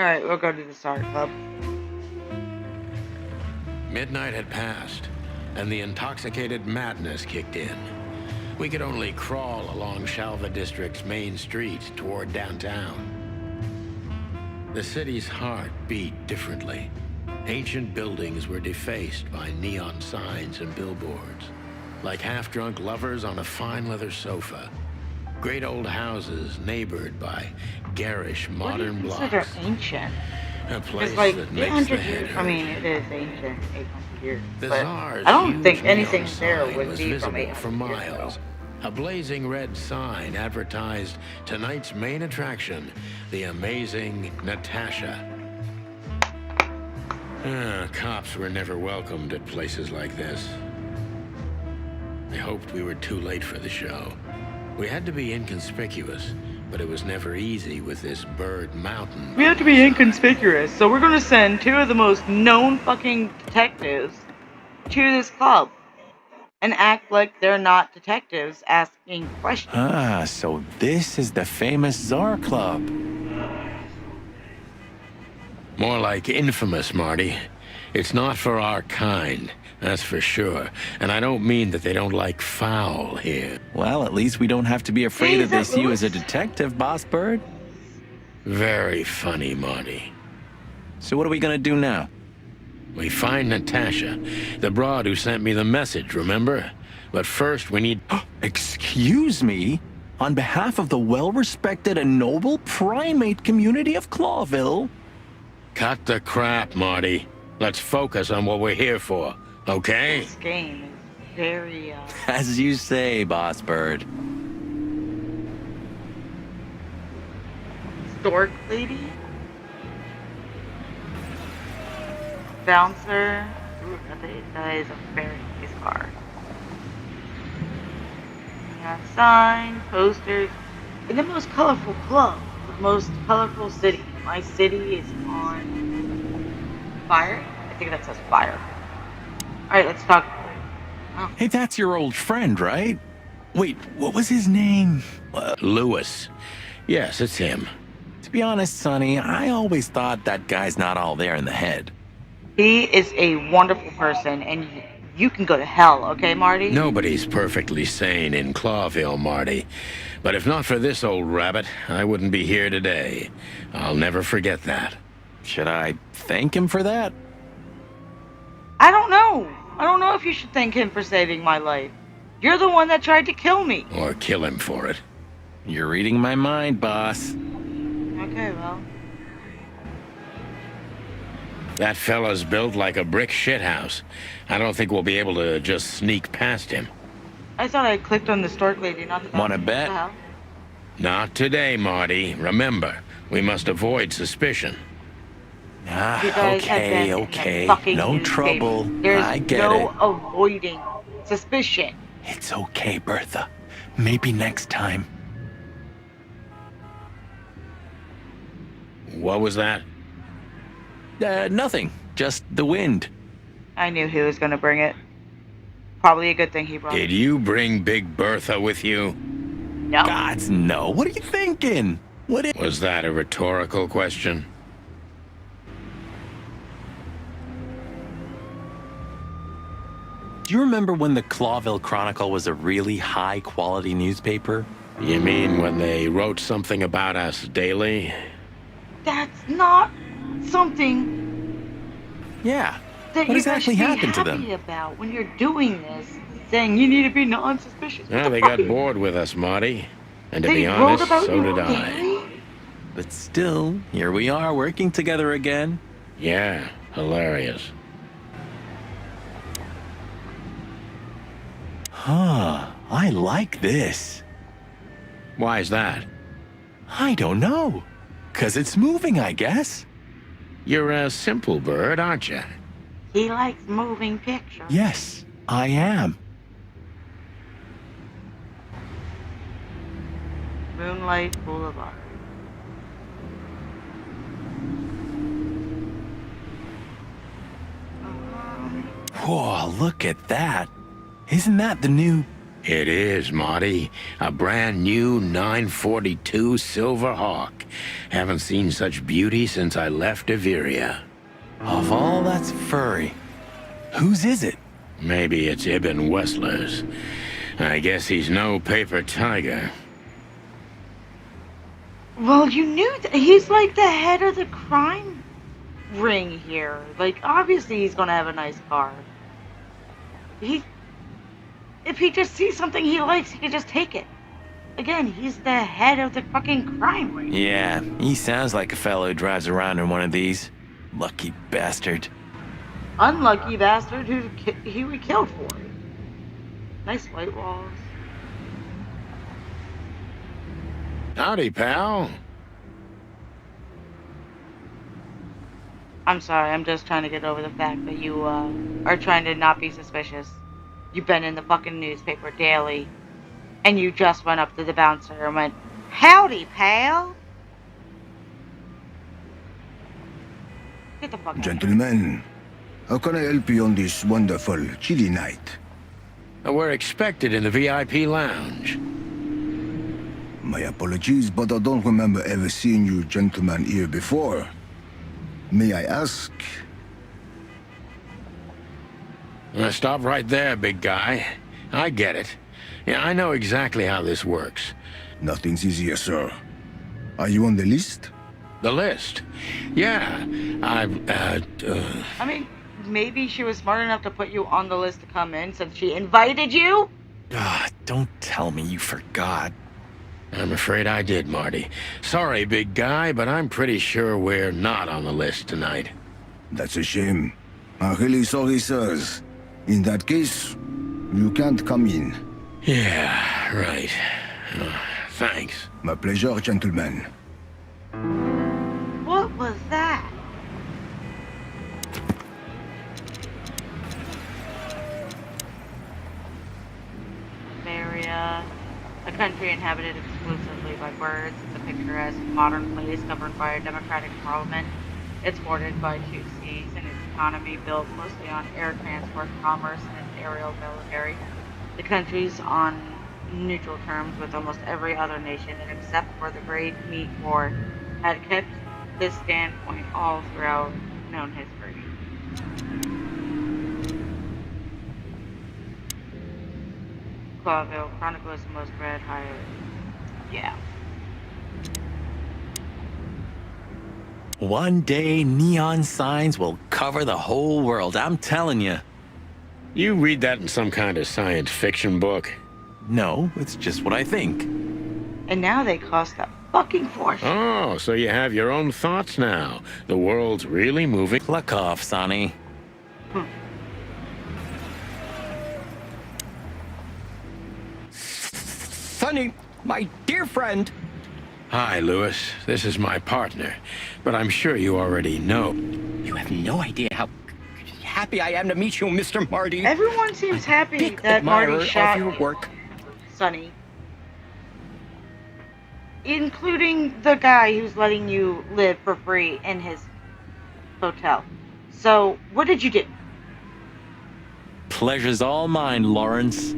Alright, we'll go to the Star Club. Midnight had passed, and the intoxicated madness kicked in. We could only crawl along Shalva District's main street toward downtown. The city's heart beat differently. Ancient buildings were defaced by neon signs and billboards, like half-drunk lovers on a fine leather sofa. Great old houses neighbored by garish modern blocks. What do you consider ancient? A place like that makes the head hurt. I mean, it is ancient, 800 years. The But Tsar's I don't think huge anything neon there sign would was be from visible 800 for years miles. ago. A blazing red sign advertised tonight's main attraction, the amazing Natasha. Cops were never welcomed at places like this. I hoped we were too late for the show. We had to be inconspicuous, but it was never easy with this Bird Mountain. We have to be inconspicuous, so we're gonna send two of the most known fucking detectives to this club and act like they're not detectives asking questions. Ah, so this is the famous Tsar Club. More like infamous, Marty. It's not for our kind, that's for sure. And I don't mean that they don't like foul here. Well, at least we don't have to be afraid Hey, if they is that see you as a Louis? detective, Boss Bird. Very funny, Marty. So what are we gonna do now? We find Natasha, the broad who sent me the message, remember? But first we need... Excuse me? On behalf of the well-respected and noble primate community of Clawville? Cut the crap, Marty. Let's focus on what we're here for, okay? This game is very, As you say, Boss Bird. Stork lady? Bouncer? Ooh, that is a very nice car. We have signs, posters, in the most colorful club, the most colorful city. My city is on fire? I think that says fire. Alright, let's talk. Oh. Hey, that's your old friend, right? Wait, what was his name? Louis. Yes, it's him. To be honest, Sonny, I always thought that guy's not all there in the head. He is a wonderful person, and you can go to hell, okay, Marty? Nobody's perfectly sane in Clawville, Marty. But if not for this old rabbit, I wouldn't be here today. I'll never forget that. Should I thank him for that? I don't know. I don't know if you should thank him for saving my life. You're the one that tried to kill me. Or kill him for it. You're reading my mind, boss. Okay, well. That fella's built like a brick shithouse. I don't think we'll be able to just sneak past him. I thought I clicked on the stork lady, not the Wanna bet? What the hell? Not today, Marty. Remember, we must avoid suspicion. Ah, You guys have been in the okay. fucking No newspaper. trouble. There's I get no it. avoiding suspicion. It's okay, Bertha. Maybe next time. What was that? Nothing. Just the wind. I knew he was gonna bring it. Probably a good thing he brought Did it. you bring Big Bertha with you? No. Gods, no. What are you thinking? What is... Was that a rhetorical question? Do you remember when the Clawville Chronicle was a really high-quality newspaper? You mean when they wrote something about us daily? That's not something Yeah. that What you exactly guys should happened to be them? happy about when you're doing this, saying you need to be non-suspicious. What Well, the they fuck got bored with us, Marty. And to They be wrote honest, about so you did I. daily? But still, here we are working together again. Yeah, hilarious. Huh. I like this. Why's that? I don't know. 'Cause it's moving, I guess. You're a simple bird, aren't you? He likes moving pictures. Yes, I am. Moonlight Boulevard. Whoa, look at that. Isn't that the new It is, Marty. A brand new 942 Silver Hawk. Haven't seen such beauty since I left Iveria. Of all that's furry, whose is it? Maybe it's Ibn Wessler's. I guess he's no paper tiger. Well, you knew that he's like the head of the crime ring here. Like, obviously he's gonna have a nice car. If he just sees something he likes, he can just take it. Again, he's the head of the fucking crime ring. Yeah, he sounds like a fellow who drives around in one of these. Lucky bastard. Unlucky bastard who we killed for it. Nice white walls. Howdy, pal. I'm sorry, I'm just trying to get over the fact that you are trying to not be suspicious. You've been in the fucking newspaper daily, and you just went up to the bouncer and went, "Howdy, pal." Get the fuck out. Gentlemen, how can I help you on this wonderful, chilly night? We're expected in the VIP lounge. My apologies, but I don't remember ever seeing you gentlemen here before. May I ask? Stop right there, big guy. I get it. Yeah, I know exactly how this works. Nothing's easier, sir. Are you on the list? The list. Yeah, I mean, maybe she was smart enough to put you on the list to come in since she invited you? Don't tell me you forgot. I'm afraid I did, Marty. Sorry, big guy, but I'm pretty sure we're not on the list tonight. That's a shame. I'm really sorry, sirs. In that case, you can't come in. Yeah, right. Thanks. My pleasure, gentlemen. What was that? Bavaria, a country inhabited exclusively by birds. It's a picturesque, modern place governed by a democratic parliament. It's bordered by 2 seas, and its economy built mostly on air transport, commerce, and its aerial military. The country's on neutral terms with almost every other nation, and except for the Great Meat War, had kept this standpoint all throughout known history. Clawville, Chronicle is the most read higher. Yeah. One day, neon signs will cover the whole world, I'm telling you. You read that in some kind of science fiction book? No, it's just what I think. And now they cost a fucking fortune. Oh, so you have your own thoughts now. The world's really moving. Cluck off, Sonny. Sonny, my dear friend. Hi, Lewis. This is my partner. But I'm sure you already know. You have no idea how happy I am to meet you, Mr. Marty. Everyone seems happy Big that admirer Marty shot of your work. Sonny. Including the guy who's letting you live for free in his hotel. So, what did you do? Pleasure's all mine, Lawrence.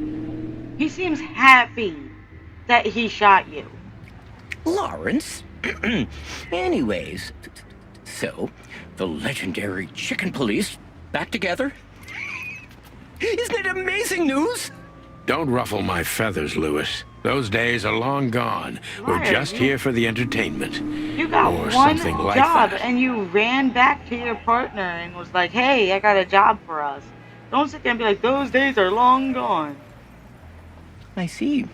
He seems happy that he shot you. Lawrence? Anyways, so, the legendary chicken police back together? Isn't it amazing news? Don't ruffle my feathers, Lewis. Those days are long gone. We're Right. just here for the entertainment. You got Or one something like job that. and you ran back to your partner and was like, "Hey, I got a job for us." Don't sit there and be like, "Those days are long gone." I see.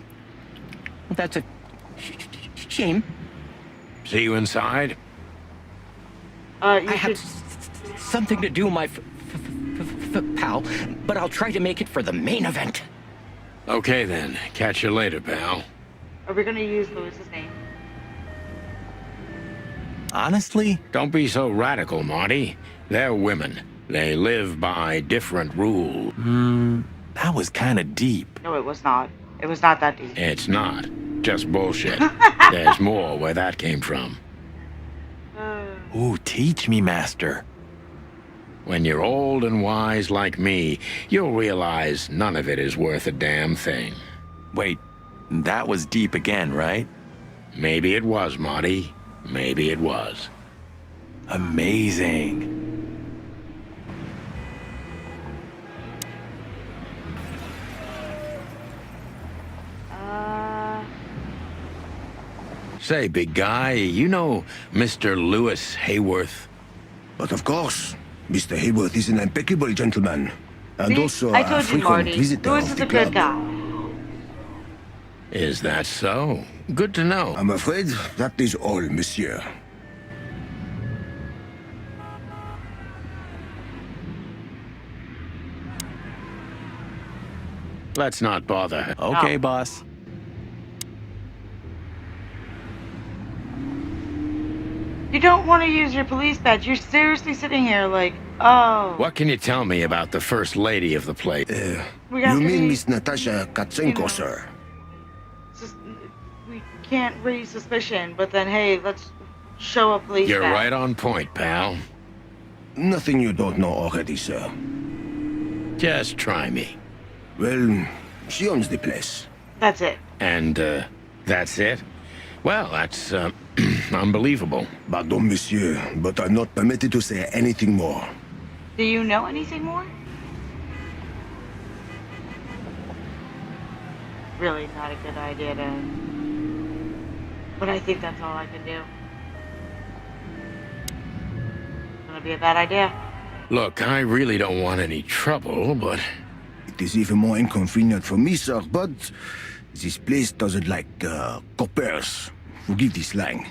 That's a shame. See you inside? You I should. have something to do, my pal, but I'll try to make it for the main event. Okay then. Catch you later, pal. Are we gonna use Lewis's name? Honestly, Don't be so radical, Marty. They're women. They live by different rules. that was kind of deep. No, it was not. It was not that deep. It's not. Just bullshit. There's more where that came from. Ooh, teach me, master. When you're old and wise like me, you'll realize none of it is worth a damn thing. Wait, that was deep again, right? Maybe it was, Marty. Maybe it was. Amazing. Uh, Say, big guy, you know Mr. Lewis Hayworth? But of course, Mr. Hayworth is an impeccable gentleman. And see, also I a told you, frequent Marty. visitor Lewis of is the a good club. guy. Is that so? Good to know. I'm afraid that is all, monsieur. Let's not bother. Okay, Oh. boss. You don't want to use your police badge. You're seriously sitting here like, oh. What can you tell me about the first lady of the place? We have You to mean be, Miss Natasha Ch1, know. sir? Just, we can't raise suspicion, but then, hey, let's show a police You're badge. right on point, pal. Nothing you don't know already, sir. Just try me. Well, she owns the place. That's it. And, that's it? Well, that's, unbelievable. Pardon, monsieur, but I'm not permitted to say anything more. Do you know anything more? Really not a good idea to... But I think that's all I can do. It's gonna be a bad idea. Look, I really don't want any trouble, but... It is even more inconvenient for me, sir, but this place doesn't like, coppers. Forgive the slang.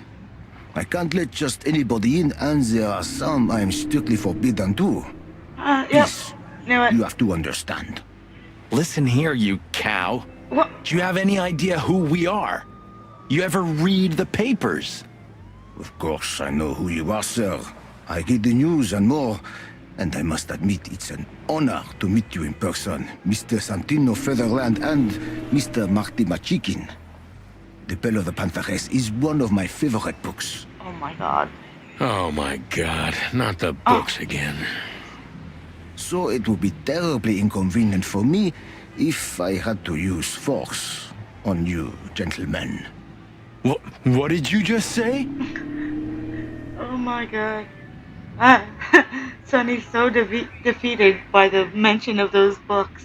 I can't let just anybody in, and there are some I'm strictly forbidden to. Yep. This, Knew it. you have to understand. Listen here, you cow. What? Do you have any idea who we are? You ever read the papers? Of course, I know who you are, sir. I read the news and more, and I must admit it's an honor to meet you in person, Mr. Santino Featherland and Mr. Marty Machikin. The Bell of the Pantheress is one of my favorite books. Oh my god. Oh my god, not the books again. So it would be terribly inconvenient for me if I had to use force on you, gentlemen. What did you just say? Oh my god. Sonny's so defeated by the mention of those books.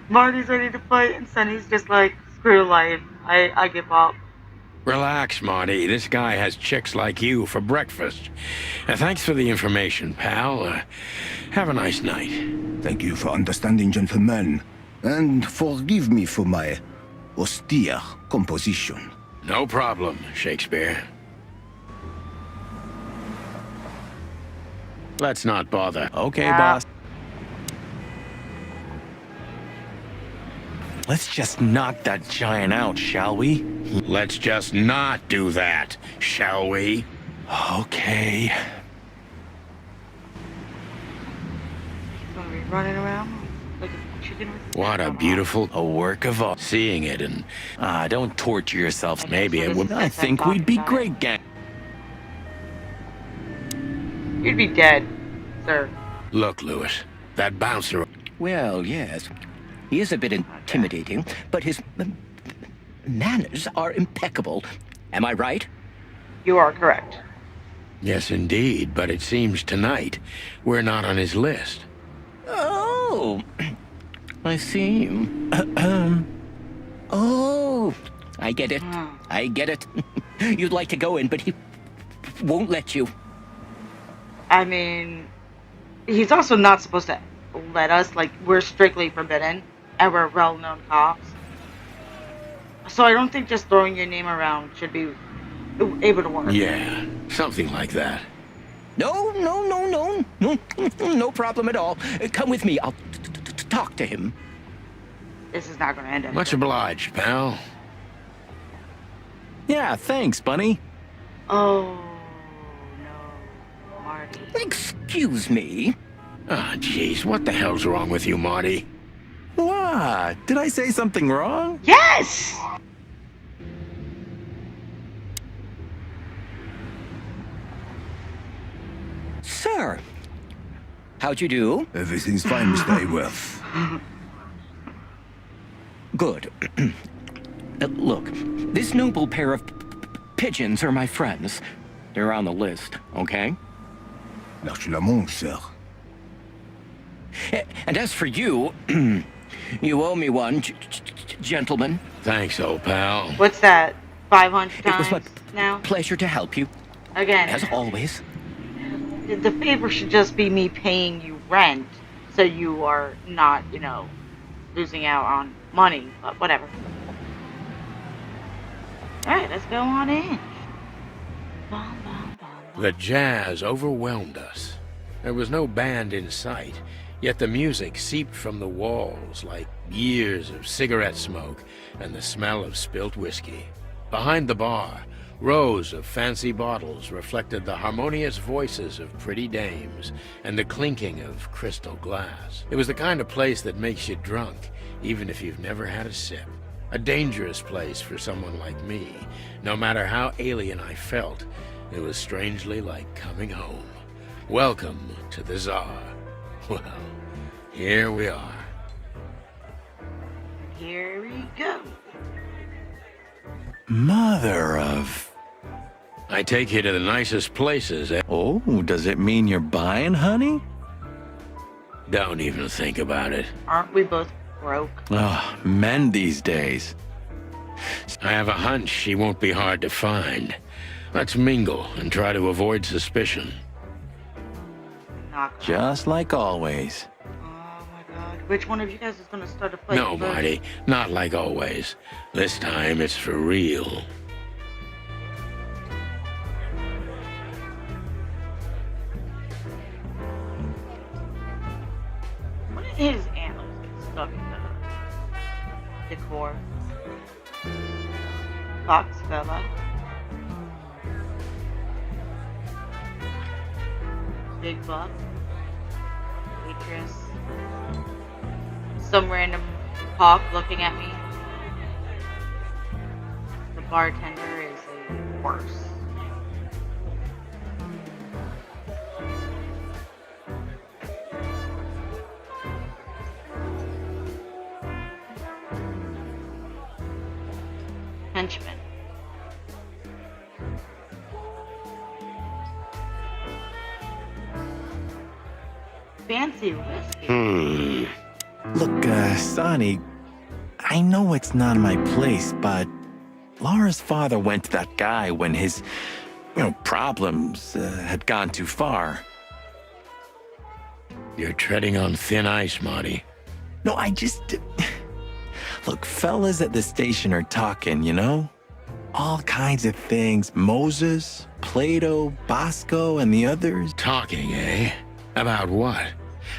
Marty's ready to fight, and Sonny's just like, screw life. I give up. Relax, Marty. This guy has chicks like you for breakfast. Thanks for the information, pal. Have a nice night. Thank you for understanding, gentlemen, and forgive me for my austere composition. No problem, Shakespeare. Let's not bother. Okay, Yeah. boss. Let's just knock that giant out, shall we? Let's just not do that, shall we? Okay. He's gonna be running around like a chicken with... What a beautiful... A work of art. Seeing it and... Don't torture yourself. Maybe it would... I think we'd be great, gang. You'd be dead, sir. Look, Lewis, that bouncer... Well, yes. He is a bit intimidating, but his manners are impeccable. Am I right? You are correct. Yes, indeed, but it seems tonight we're not on his list. Oh, I see. Oh, I get it. I get it. You'd like to go in, but he won't let you. I mean, he's also not supposed to let us. Like, we're strictly forbidden, and we're well-known cops. So I don't think just throwing your name around should be able to work. Yeah, something like that. No, no problem at all. Come with me. I'll talk to him. This is not going to end up. Much obliged, pal. Yeah, thanks, Bunny. Oh, no. Marty. Excuse me. Ah, jeez, what the hell's wrong with you, Marty? What? Did I say something wrong? Yes! Sir, how'd you do? Everything's fine, Mr. Hayworth. Good. Look, this noble pair of pigeons are my friends. They're on the list, okay? Merci la mange, sir. And as for you, you owe me one, gentlemen. Thanks, old pal. What's that? 500 It was my times now? pleasure to help you, Again, as always. the favor should just be me paying you rent so you are not, losing out on money, but whatever. Alright, let's go on in. Bum, bum, bum, bum. The jazz overwhelmed us. There was no band in sight, yet the music seeped from the walls like years of cigarette smoke and the smell of spilt whiskey. Behind the bar, rows of fancy bottles reflected the harmonious voices of pretty dames and the clinking of crystal glass. It was the kind of place that makes you drunk, even if you've never had a sip. A dangerous place for someone like me. No matter how alien I felt, it was strangely like coming home. Welcome to the Tsar. Well, here we are. Here we go. Mother of... I take you to the nicest places. Oh, does it mean you're buying, honey? Don't even think about it. Aren't we both broke? Oh, men these days. I have a hunch she won't be hard to find. Let's mingle and try to avoid suspicion. Knock. Just like always. Oh my god. Which one of you guys is gonna start a fight? No, Marty, not like always. This time it's for real. What are his antlers stuck in the decor? Fox fella. Big buck. Waitress. Some random hawk looking at me. The bartender is a horse. Henchman. Fancy whiskey. Look, Sonny, I know it's not my place, but Laura's father went to that guy when his, problems had gone too far. You're treading on thin ice, Marty. No, Look, fellas at the station are talking, All kinds of things. Moses, Plato, Bosco, and the others. Talking, eh? About what?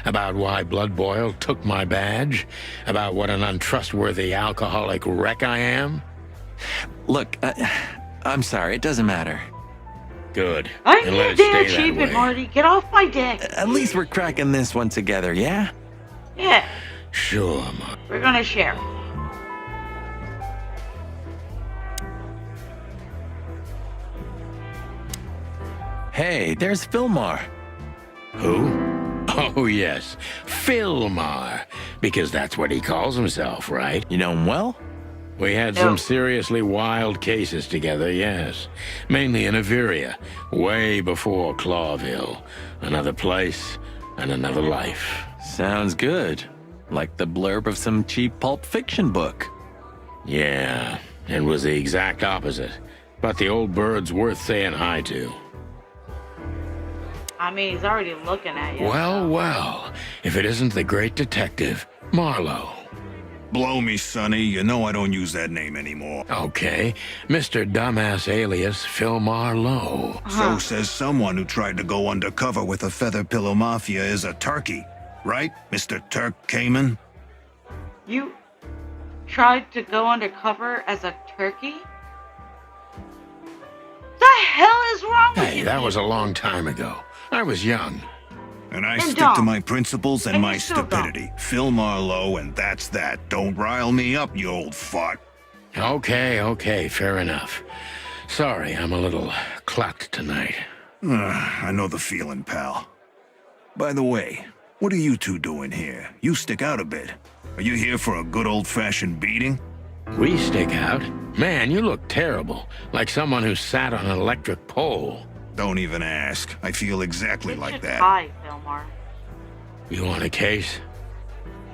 About why Blood Boil took my badge? About what an untrustworthy alcoholic wreck I am? Look, I'm sorry, it doesn't matter. Good. I And let need it to stay achieve that it, way. Marty. Get off my dick. At least we're cracking this one together, yeah? Yeah, Sure, Marty. we're gonna share. Hey, there's Fillmore. Who? Oh, yes. Philmar. Because that's what he calls himself, right? You know him well? We had No. some seriously wild cases together, yes. Mainly in Averia, way before Clawville. Another place and another life. Sounds good. Like the blurb of some cheap pulp fiction book. Yeah, it was the exact opposite. But the old bird's worth saying hi to. I mean, he's already looking at you. Well, well, if it isn't the great detective, Marlowe. Blow me, Sonny. You know I don't use that name anymore. Okay, Mr. Dumbass alias Phil Marlowe. So says someone who tried to go undercover with a Feather Pillow Mafia is a turkey. Right, Mr. Turk Cayman? You tried to go undercover as a turkey? The hell is wrong with Hey, you? that was a long time ago. I was young. And I And stick dumb. to my principles and And my you're still dumb. stupidity. Phil Marlowe, and that's that. Don't rile me up, you old fart. Okay, fair enough. Sorry, I'm a little clucked tonight. I know the feeling, pal. By the way, What are you two doing here? You stick out a bit. Are you here for a good old-fashioned beating? We stick out. Man, you look terrible. Like someone who sat on an electric pole. Don't even ask. I feel exactly You like should that. try, Fillmore. You want a case?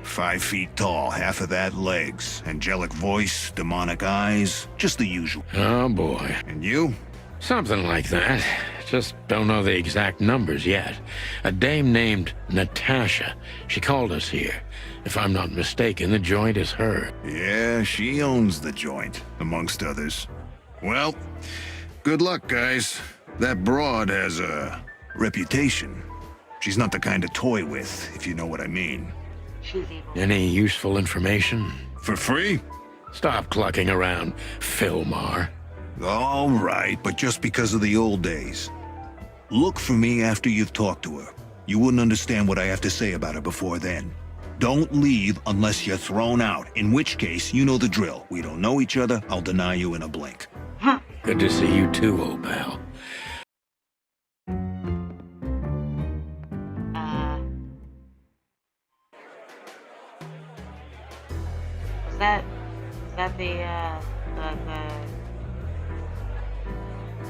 5 feet tall, half of that legs. Angelic voice, demonic eyes, just the usual. Oh, boy. And you? Something like that. Just don't know the exact numbers yet. A dame named Natasha. She called us here. If I'm not mistaken, the joint is her. Yeah, she owns the joint, amongst others. Well, good luck, guys. That broad has a reputation. She's not the kind to toy with, if you know what I mean. She's evil. Any useful information? For free? Stop clucking around, Fillmore. All right, but just because of the old days. Look for me after you've talked to her. You wouldn't understand what I have to say about her before then. Don't leave unless you're thrown out, in which case, you know the drill. We don't know each other, I'll deny you in a blink. Good to see you too, old pal. Is that the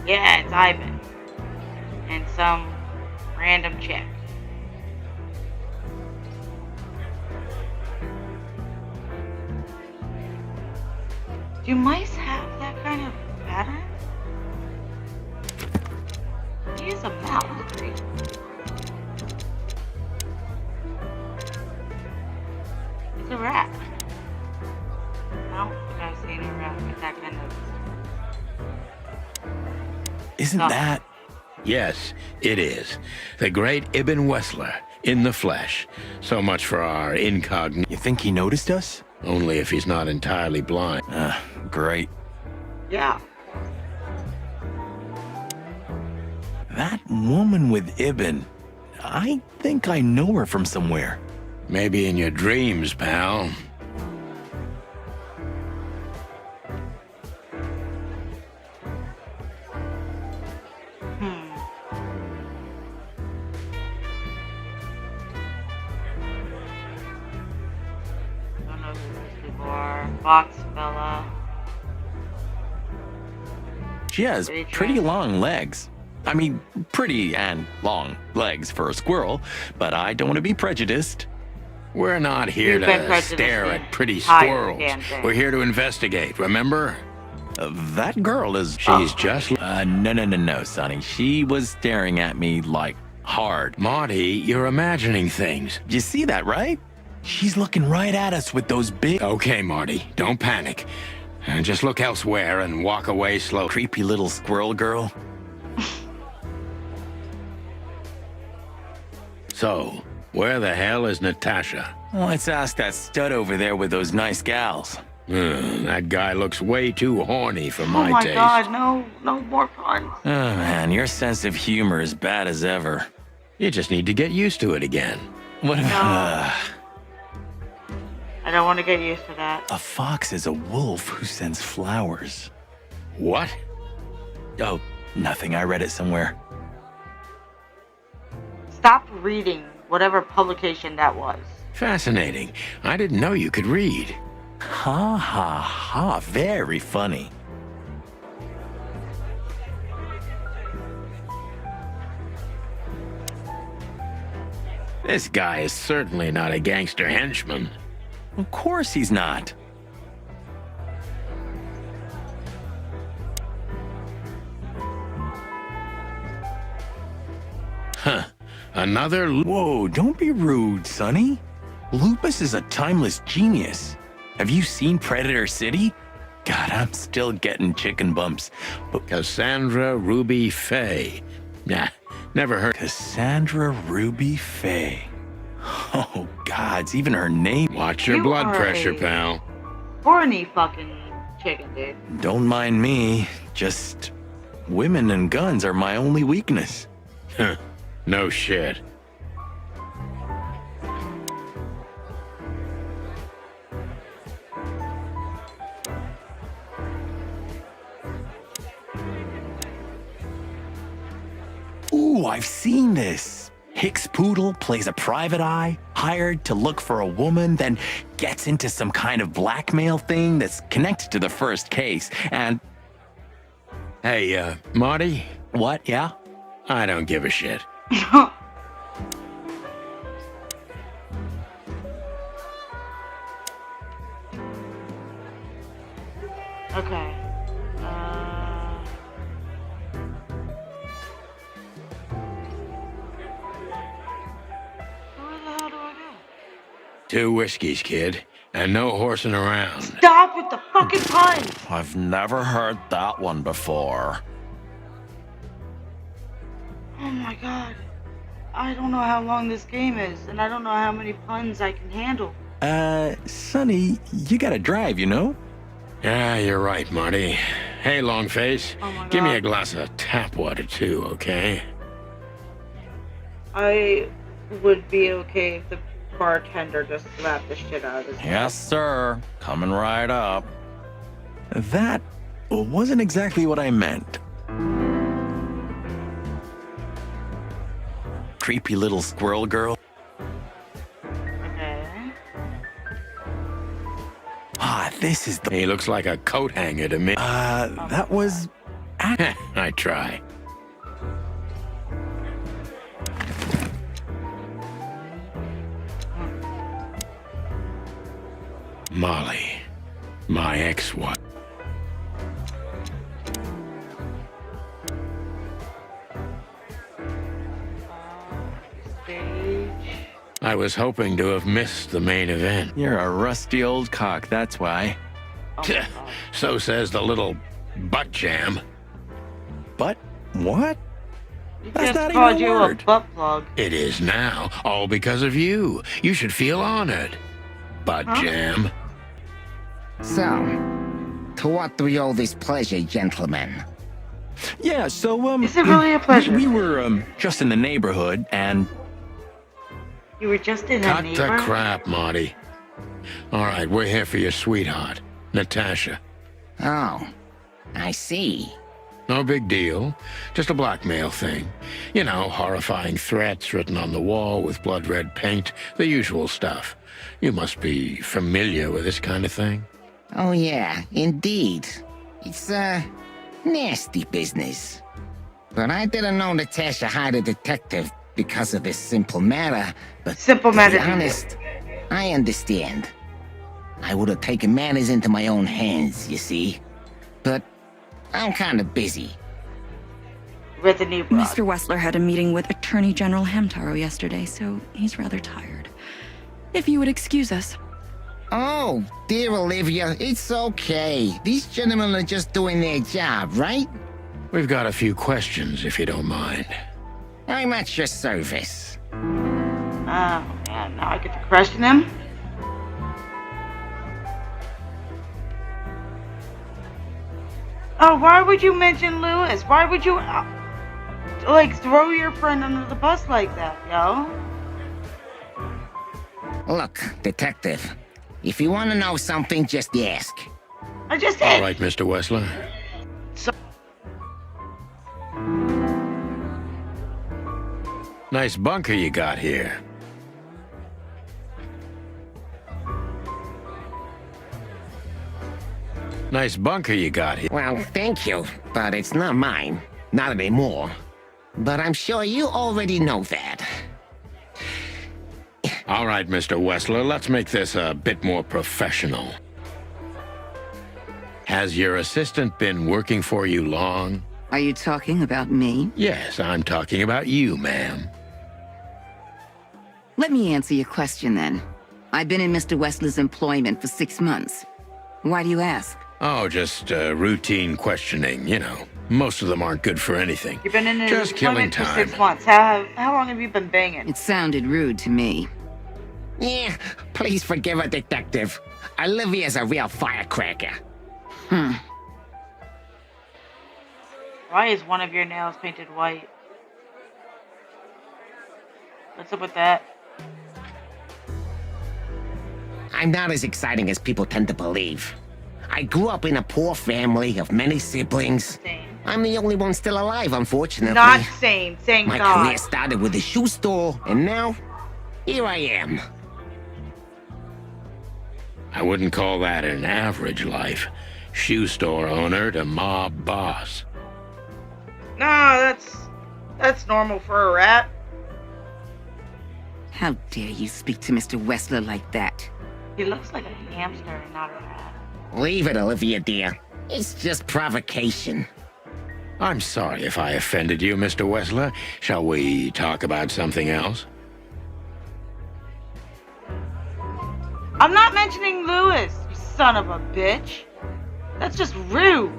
yeah, it's Ivan. And some random chick. Do mice have that kind of pattern? He is a mouse, right? It's a rat. I don't think I've seen a rat with that kind of... Isn't Oh. that... Yes, it is. The great Ibn Wessler, in the flesh. So much for our incognito. You think he noticed us? Only if he's not entirely blind. Great. Yeah. That woman with Ibn, I think I know her from somewhere. Maybe in your dreams, pal. Don't know who these people are. Fox fella. She has Pretty pretty true. long legs. I mean, pretty and long legs for a squirrel, but I don't want to be prejudiced. We're not here You've been to prejudiced stare the at pretty entire squirrels. damn thing. We're here to investigate, remember? That girl is... She's just... No, Sonny. She was staring at me like hard. Marty, you're imagining things. You see that, right? She's looking right at us with those big... Okay, Marty, don't panic. Just look elsewhere and walk away slowly. creepy little squirrel girl. So, where the hell is Natasha? Let's ask that stud over there with those nice gals. That guy looks way too horny for Oh my my taste. god, no more puns. Oh man, your sense of humor is bad as ever. You just need to get used to it again. What if... I don't want to get used to that. a fox is a wolf who sends flowers. What? Oh, nothing. I read it somewhere. Stop reading whatever publication that was. Fascinating. I didn't know you could read. Ha ha ha. Very funny. This guy is certainly not a gangster henchman. Of course he's not. Huh. Another... Whoa, don't be rude, Sonny. Lupus is a timeless genius. Have you seen Predator City? God, I'm still getting chicken bumps. But Cassandra Ruby Fay. Nah, never heard. Cassandra Ruby Fay. Oh, gods, even her name. Watch your You blood are pressure, a- pal. Horny fucking chicken, dude. Don't mind me. Just women and guns are my only weakness. Huh. No shit. Ooh, I've seen this. Hicks Poodle plays a private eye, hired to look for a woman, then gets into some kind of blackmail thing that's connected to the first case, and... Hey, Marty? What, yeah? I don't give a shit. Okay. Where the hell do I go? 2 whiskeys, kid, and no horsing around. Stop with the fucking puns! I've never heard that one before. Oh my god. I don't know how long this game is, and I don't know how many puns I can handle. Sonny, you gotta drive, you know? Yeah, you're right, Marty. Hey, Longface, Oh my give me God. a glass of tap water too, okay? I would be okay if the bartender just slapped the shit out of his Yes, sir. Coming right up. That wasn't exactly what I meant. Creepy little squirrel girl. Okay. Ah, this is the... He looks like a coat hanger to me. that was... I try. Molly, my ex-wife. Stage. I was hoping to have missed the main event. You're a rusty old cock, that's why. Oh my god. So says the little butt jam. But what? He That's just not even called a you word. a butt plug. It is now, all because of you. You should feel honored. Butt Huh? jam. So, to what do we owe this pleasure, gentlemen? Yeah, so, Is it really a pleasure? We were, just in the neighborhood, and... You were just in a Cut neighbor? the crap, Marty. All right, we're here for your sweetheart, Natasha. Oh, I see. No big deal. Just a blackmail thing. You know, horrifying threats written on the wall with blood red paint, the usual stuff. You must be familiar with this kind of thing. Oh yeah, indeed. It's, nasty business. But I didn't know Natasha hired a detective because of this simple matter, but Simple matter to to be you. honest, I understand. I would have taken matters into my own hands, you see. But I'm kinda busy. With the knee broad. Mr. Wessler had a meeting with Attorney General Hamtaro yesterday, so he's rather tired. If you would excuse us. Oh, dear Olivia, it's okay. These gentlemen are just doing their job, right? We've got a few questions, if you don't mind. I'm at your service. Oh man, now I get to question him? Oh, why would you mention Lewis? Why would you, like, throw your friend under the bus like that, yo? Look, detective, if you want to know something, just ask. I just did. All right, Mr. Wessler. So, Nice bunker you got here. Nice bunker you got here. Well, thank you, but it's not mine. Not anymore. But I'm sure you already know that. All right, Mr. Wessler, let's make this a bit more professional. Has your assistant been working for you long? Are you talking about me? Yes, I'm talking about you, ma'am. Let me answer your question then. I've been in Mr. Wessler's employment for 6 months. Why do you ask? Oh, just routine questioning, you know. Most of them aren't good for anything. you've been in his Just killing employment for time. 6 months. How long have you been banging? It sounded rude to me. Yeah, please forgive her, detective. Olivia's a real firecracker. Why is one of your nails painted white? What's up with that? I'm not as exciting as people tend to believe. I grew up in a poor family of many siblings. Same. I'm the only one still alive, unfortunately. Not same. Thank My God. career started with a shoe store, and now, here I am. I wouldn't call that an average life. Shoe store owner to mob boss. No, that's normal for a rat. How dare you speak to Mr. Wessler like that? He looks like a hamster and not a rat. Leave it, Olivia, dear. It's just provocation. I'm sorry if I offended you, Mr. Wessler. Shall we talk about something else? I'm not mentioning Lewis, you son of a bitch. That's just rude.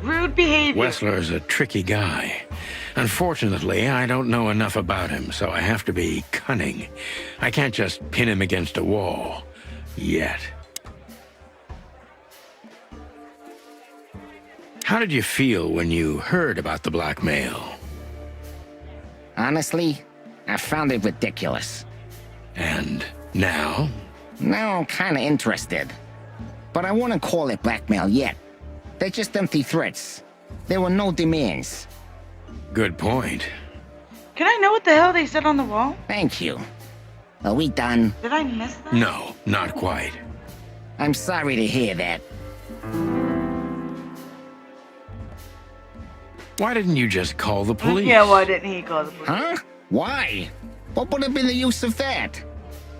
Rude behavior. Wessler's a tricky guy. Unfortunately, I don't know enough about him, so I have to be cunning. I can't just pin him against a wall. Yet. How did you feel when you heard about the blackmail? Honestly, I found it ridiculous. And now? Now I'm kinda interested. But I wouldn't call it blackmail yet. They're just empty threats. There were no demands. Good point. Can I know what the hell they said on the wall? Thank you. Are we done? Did I miss that? No, not quite. I'm sorry to hear that. Why didn't you just call the police? Yeah, why didn't he call the police? Huh? Why? What would have been the use of that?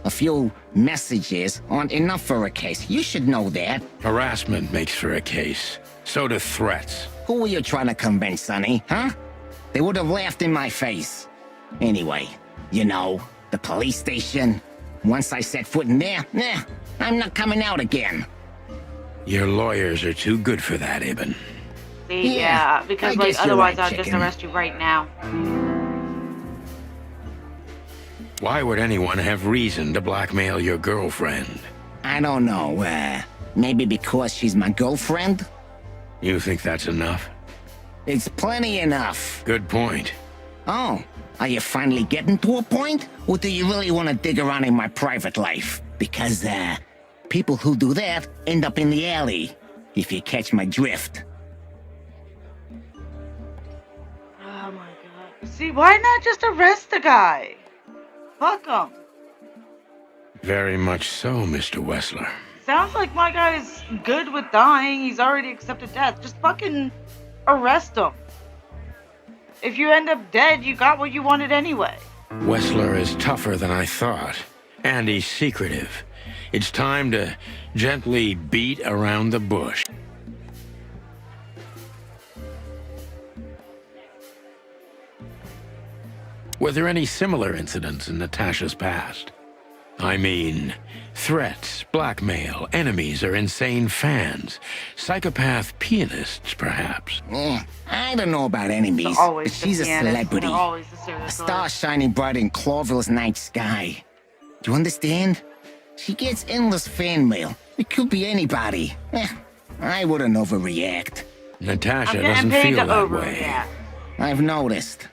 A few messages aren't enough for a case. You should know that. Harassment makes for a case. So do threats. Who were you trying to convince, Sonny? Huh? They would have laughed in my face. Anyway, you know, the police station. Once I set foot in there, I'm not coming out again. Your lawyers are too good for that, Ibn. See, Yeah, because I like guess you're otherwise right, I'll just chicken. arrest you right now. Why would anyone have reason to blackmail your girlfriend? I don't know, maybe because she's my girlfriend? You think that's enough? It's plenty enough. Good point. Oh, are you finally getting to a point? Or do you really want to dig around in my private life? Because, people who do that end up in the alley, if you catch my drift. Oh my god. See, why not just arrest the guy? Fuck him. Very much so, Mr. Wessler. Sounds like my guy's good with dying. He's already accepted death. Just fucking arrest him. If you end up dead, you got what you wanted anyway. Wessler is tougher than I thought. And he's secretive. It's time to gently beat around the bush. Were there any similar incidents in Natasha's past? I mean, threats, blackmail, enemies or insane fans, psychopath pianists, perhaps. I don't know about enemies, They're always but the she's a pianist. celebrity. They're always the serial A killer. star shining bright in Clawville's night sky. Do you understand? She gets endless fan mail. It could be anybody. I wouldn't overreact. Natasha I'm doesn't getting paid feel to that way. overreact. I've noticed.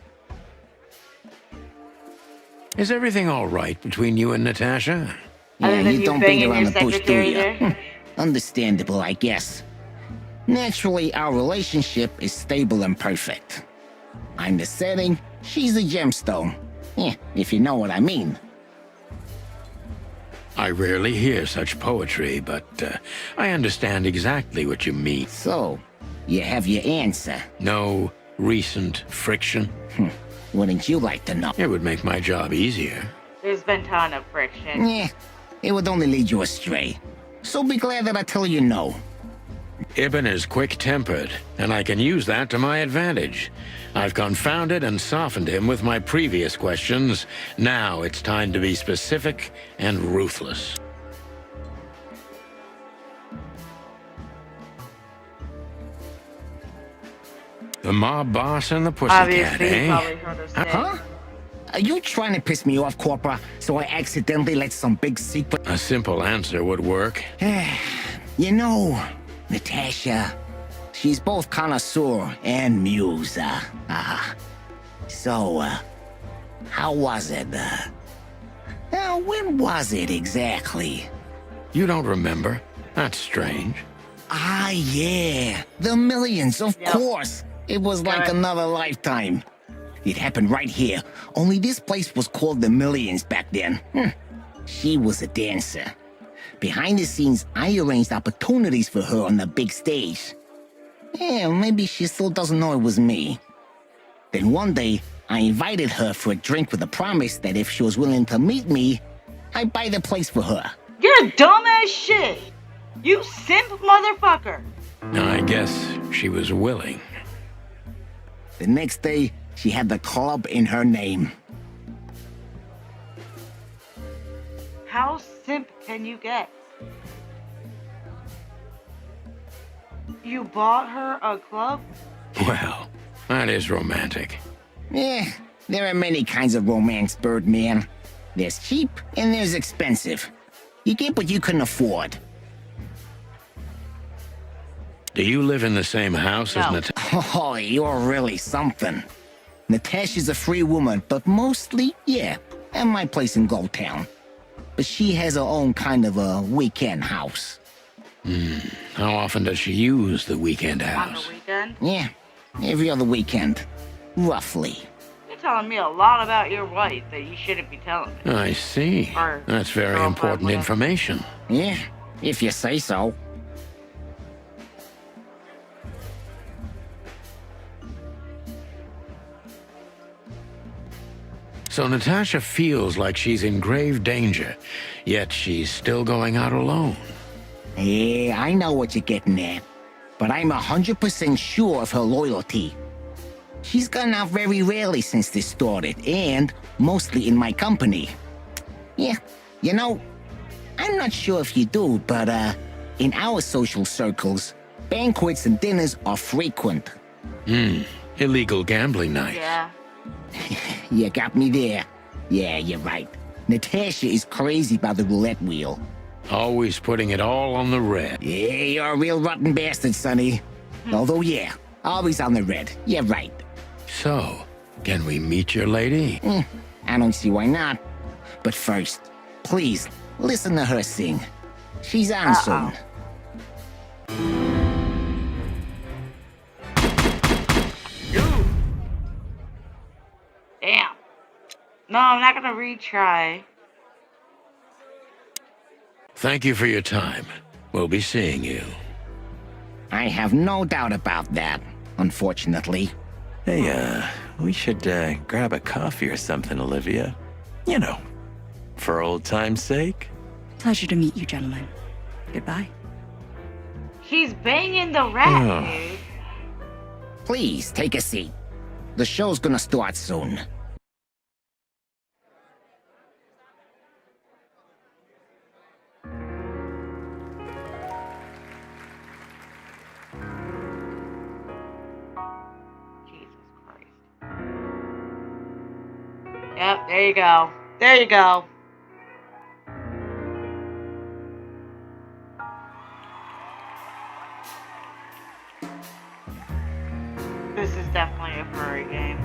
Is everything all right between you and Natasha? Other Yeah, than you you don't beat banging around your the bush, do secretary you? there? Understandable, I guess. Naturally, our relationship is stable and perfect. I'm the setting, she's the gemstone. Yeah, if you know what I mean. I rarely hear such poetry, but I understand exactly what you mean. So, you have your answer. No recent friction? Wouldn't you like to know? It would make my job easier. There's been ton of friction. Yeah, it would only lead you astray. So be glad that I tell you no. Ibn is quick-tempered, and I can use that to my advantage. I've confounded and softened him with my previous questions. Now it's time to be specific and ruthless. The mob boss and the pussycat, Obviously, you eh? probably heard her say. Huh? Are you trying to piss me off, Corpora, so I accidentally let some big secret... A simple answer would work. You know, Natasha, she's both connoisseur and muse. So, how was it? When was it exactly? You don't remember? That's strange. Ah, yeah. The Millions, of Yep. course. It was like Correct. another lifetime. It happened right here. Only this place was called the Millions back then. She was a dancer. Behind the scenes, I arranged opportunities for her on the big stage. Yeah, maybe she still doesn't know it was me. Then one day, I invited her for a drink with a promise that if she was willing to meet me, I'd buy the place for her. You're dumb as shit. You simp motherfucker. I guess she was willing. The next day, she had the club in her name. How simp can you get? You bought her a club? Well, that is romantic. Yeah, there are many kinds of romance, Birdman. There's cheap and there's expensive. You get what you can afford. Do you live in the same house as No. Natasha? Oh, you're really something. Natasha's a free woman, but mostly, yeah, at my place in Goldtown. But she has her own kind of a weekend house. How often does she use the weekend On house? the weekend? Yeah, every other weekend. Roughly. You're telling me a lot about your wife that you shouldn't be telling me. I see. Or That's very girlfriend, important whatever. information. Yeah, if you say so. So Natasha feels like she's in grave danger, yet she's still going out alone. Yeah, I know what you're getting at. But I'm 100% sure of her loyalty. She's gone out very rarely since this started, and mostly in my company. Yeah, you know, I'm not sure if you do, but in our social circles, banquets and dinners are frequent. Illegal gambling nights. Yeah. You got me there. Yeah, you're right. Natasha is crazy about the roulette wheel. Always putting it all on the red. Yeah, you're a real rotten bastard, Sonny. Although, yeah, always on the red. You're right. So, can we meet your lady? I don't see why not. But first, please, listen to her sing. She's on soon. Damn. No, I'm not gonna retry. Thank you for your time. We'll be seeing you. I have no doubt about that, unfortunately. Hey, we should grab a coffee or something, Olivia. You know, for old time's sake. Pleasure to meet you, gentlemen. Goodbye. She's banging the rat, dude. Please, take a seat. The show's gonna start soon. Jesus Christ. Yep, there you go. There you go. This is definitely a furry game.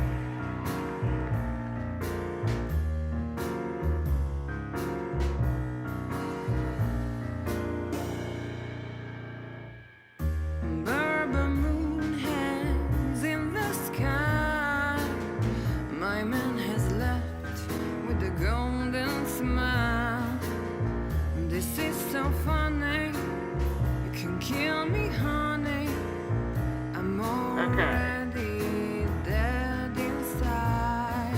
Bourbon moon hangs in the sky. My man has left with a golden smile. This is so funny. You can kill me, honey. I'm already dead inside.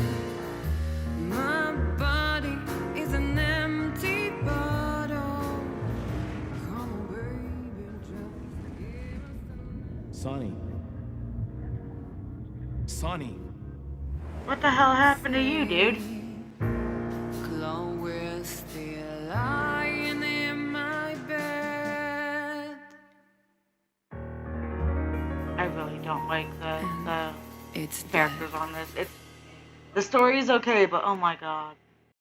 My body is an empty bottle. Come on, baby, just give us Sonny. Sonny. What the hell happened to you, dude? Chloe's still lying in my bed. I really don't like the It's characters on this. The story is okay, but oh my god.